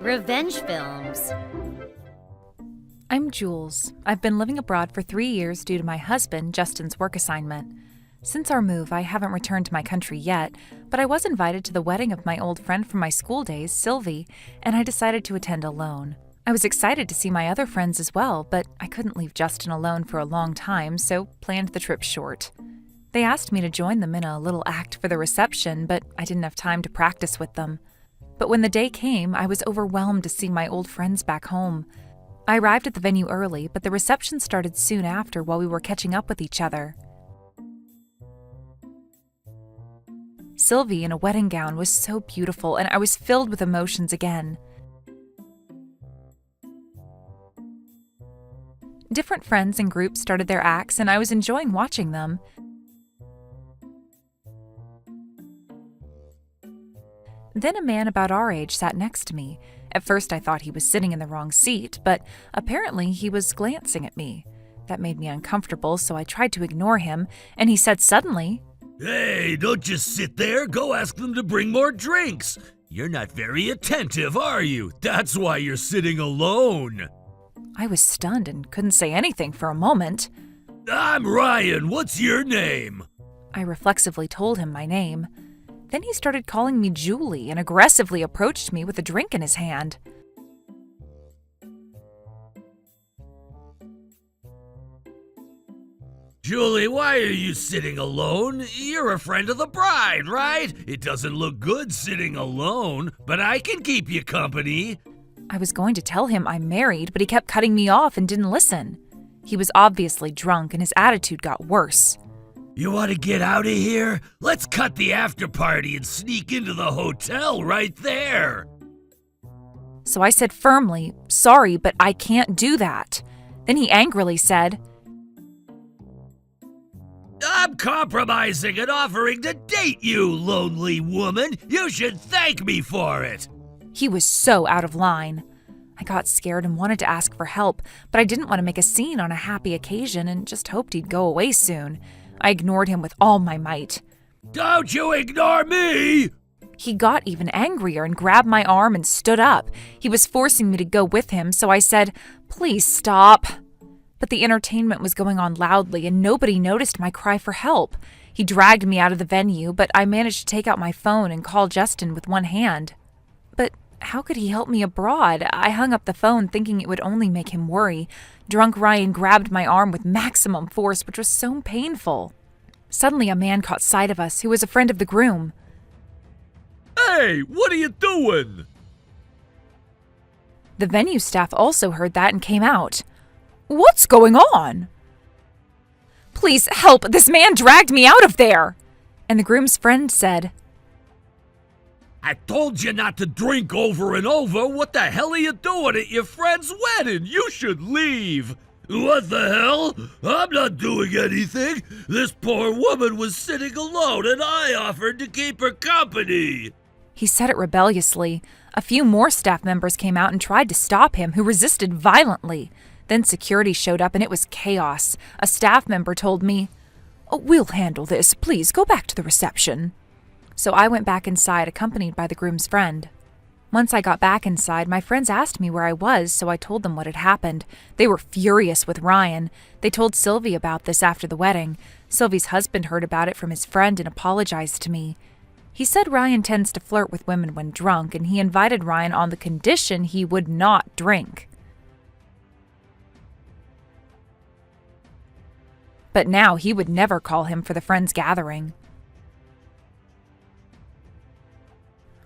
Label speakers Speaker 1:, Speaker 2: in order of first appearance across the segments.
Speaker 1: Revenge films.
Speaker 2: I'm Jules. I've been living abroad for 3 years due to my husband, Justin's work assignment. Since our move, I haven't returned to my country yet, but I was invited to the wedding of my old friend from my school days, Sylvie, and I decided to attend alone. I was excited to see my other friends as well, but I couldn't leave Justin alone for a long time, so planned the trip short. They asked me to join them in a little act for the reception, but I didn't have time to practice with them. But when the day came, I was overwhelmed to see my old friends back home. I arrived at the venue early, but the reception started soon after while we were catching up with each other. Sylvie in a wedding gown was so beautiful, and I was filled with emotions again. Different friends and groups started their acts, and I was enjoying watching them. Then a man about our age sat next to me. At first I thought he was sitting in the wrong seat, but apparently he was glancing at me. That made me uncomfortable, so I tried to ignore him, and he said suddenly,
Speaker 3: "Hey, don't just sit there. Go ask them to bring more drinks. You're not very attentive, are you? That's why you're sitting alone."
Speaker 2: I was stunned and couldn't say anything for a moment.
Speaker 3: "I'm Ryan. What's your name?"
Speaker 2: I reflexively told him my name. Then he started calling me Julie and aggressively approached me with a drink in his hand.
Speaker 3: "Julie, why are you sitting alone? You're a friend of the bride, right? It doesn't look good sitting alone, but I can keep you company."
Speaker 2: I was going to tell him I'm married, but he kept cutting me off and didn't listen. He was obviously drunk and his attitude got worse.
Speaker 3: "You want to get out of here? Let's cut the after party and sneak into the hotel right there."
Speaker 2: So I said firmly, "Sorry, but I can't do that." Then he angrily said,
Speaker 3: "I'm compromising and offering to date you, lonely woman. You should thank me for it."
Speaker 2: He was so out of line. I got scared and wanted to ask for help, but I didn't want to make a scene on a happy occasion and just hoped he'd go away soon. I ignored him with all my might.
Speaker 3: "Don't you ignore me!"
Speaker 2: He got even angrier and grabbed my arm and stood up. He was forcing me to go with him, so I said, "Please stop." But the entertainment was going on loudly and nobody noticed my cry for help. He dragged me out of the venue, but I managed to take out my phone and call Justin with one hand. But how could he help me abroad? I hung up the phone thinking it would only make him worry. Drunk Ryan grabbed my arm with maximum force, which was so painful. Suddenly a man caught sight of us who was a friend of the groom.
Speaker 3: "Hey, what are you doing?"
Speaker 2: The venue staff also heard that and came out. "What's going on?" "Please help, this man dragged me out of there." And the groom's friend said,
Speaker 3: "I told you not to drink over and over. What the hell are you doing at your friend's wedding? You should leave." "What the hell? I'm not doing anything. This poor woman was sitting alone and I offered to keep her company."
Speaker 2: He said it rebelliously. A few more staff members came out and tried to stop him, who resisted violently. Then security showed up and it was chaos. A staff member told me, "Oh, we'll handle this. Please go back to the reception." So I went back inside, accompanied by the groom's friend. Once I got back inside, my friends asked me where I was, so I told them what had happened. They were furious with Ryan. They told Sylvie about this after the wedding. Sylvie's husband heard about it from his friend and apologized to me. He said Ryan tends to flirt with women when drunk, and he invited Ryan on the condition he would not drink. But now he would never call him for the friends' gathering.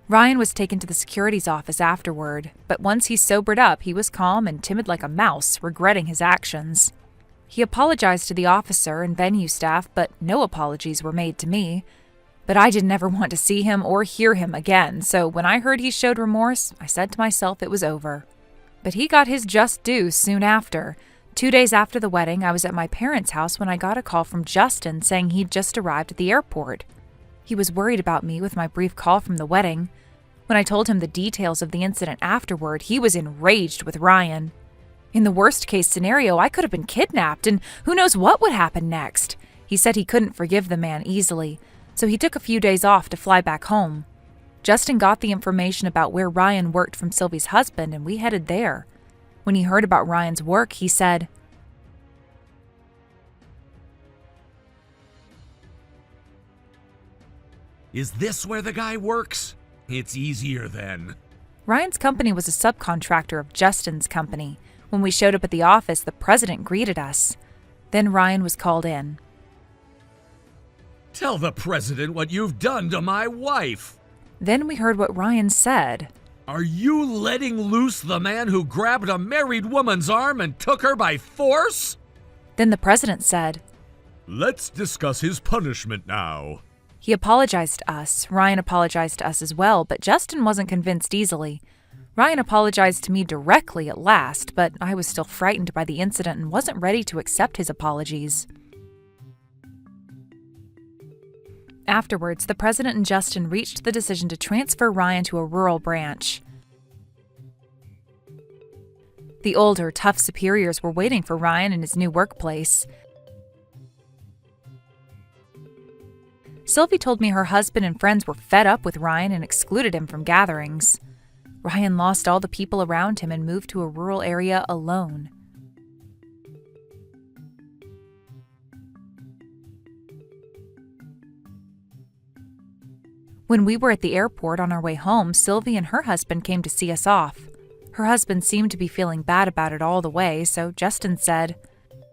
Speaker 2: Ryan was taken to the security's office afterward, but once he sobered up, he was calm and timid like a mouse, regretting his actions. He apologized to the officer and venue staff, but no apologies were made to me. But I didn't ever want to see him or hear him again, so when I heard he showed remorse, I said to myself it was over. But he got his just due soon after. 2 days after the wedding, I was at my parents' house when I got a call from Justin saying he'd just arrived at the airport. He was worried about me with my brief call from the wedding. When I told him the details of the incident afterward, he was enraged with Ryan. In the worst-case scenario, I could have been kidnapped, and who knows what would happen next. He said he couldn't forgive the man easily, so he took a few days off to fly back home. Justin got the information about where Ryan worked from Sylvie's husband, and we headed there. When he heard about Ryan's work, he said,
Speaker 3: Is this where the guy works? It's easier then.
Speaker 2: Ryan's company was a subcontractor of Justin's company. When we showed up at the office, the president greeted us. Then Ryan was called in.
Speaker 3: Tell the president what you've done to my wife.
Speaker 2: Then we heard what Ryan said.
Speaker 3: Are you letting loose the man who grabbed a married woman's arm and took her by force?
Speaker 2: Then the president said,
Speaker 3: Let's discuss his punishment now.
Speaker 2: He apologized to us. Ryan apologized to us as well, but Justin wasn't convinced easily. Ryan apologized to me directly at last, but I was still frightened by the incident and wasn't ready to accept his apologies. Afterwards, the president and Justin reached the decision to transfer Ryan to a rural branch. The older, tough superiors were waiting for Ryan in his new workplace. Sylvie told me her husband and friends were fed up with Ryan and excluded him from gatherings. Ryan lost all the people around him and moved to a rural area alone. When we were at the airport on our way home, Sylvie and her husband came to see us off. Her husband seemed to be feeling bad about it all the way, so Justin said,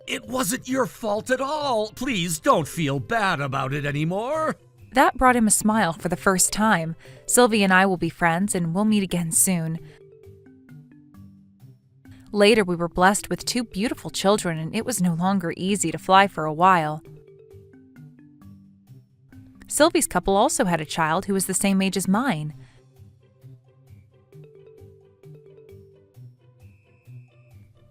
Speaker 3: It wasn't your fault at all. Please don't feel bad about it anymore.
Speaker 2: That brought him a smile for the first time. Sylvie and I will be friends, and we'll meet again soon. Later, we were blessed with 2 beautiful children, and it was no longer easy to fly for a while. Sylvie's couple also had a child who was the same age as mine.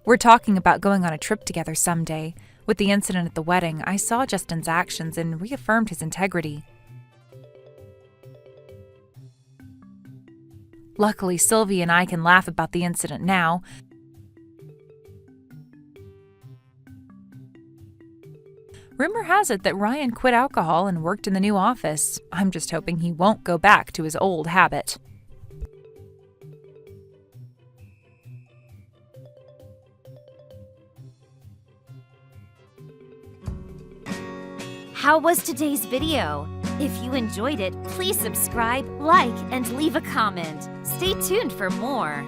Speaker 2: We're talking about going on a trip together someday. With the incident at the wedding, I saw Justin's actions and reaffirmed his integrity. Luckily, Sylvie and I can laugh about the incident now. Rumor has it that Ryan quit alcohol and worked in the new office. I'm just hoping he won't go back to his old habit.
Speaker 1: How was today's video? If you enjoyed it, please subscribe, like, and leave a comment. Stay tuned for more.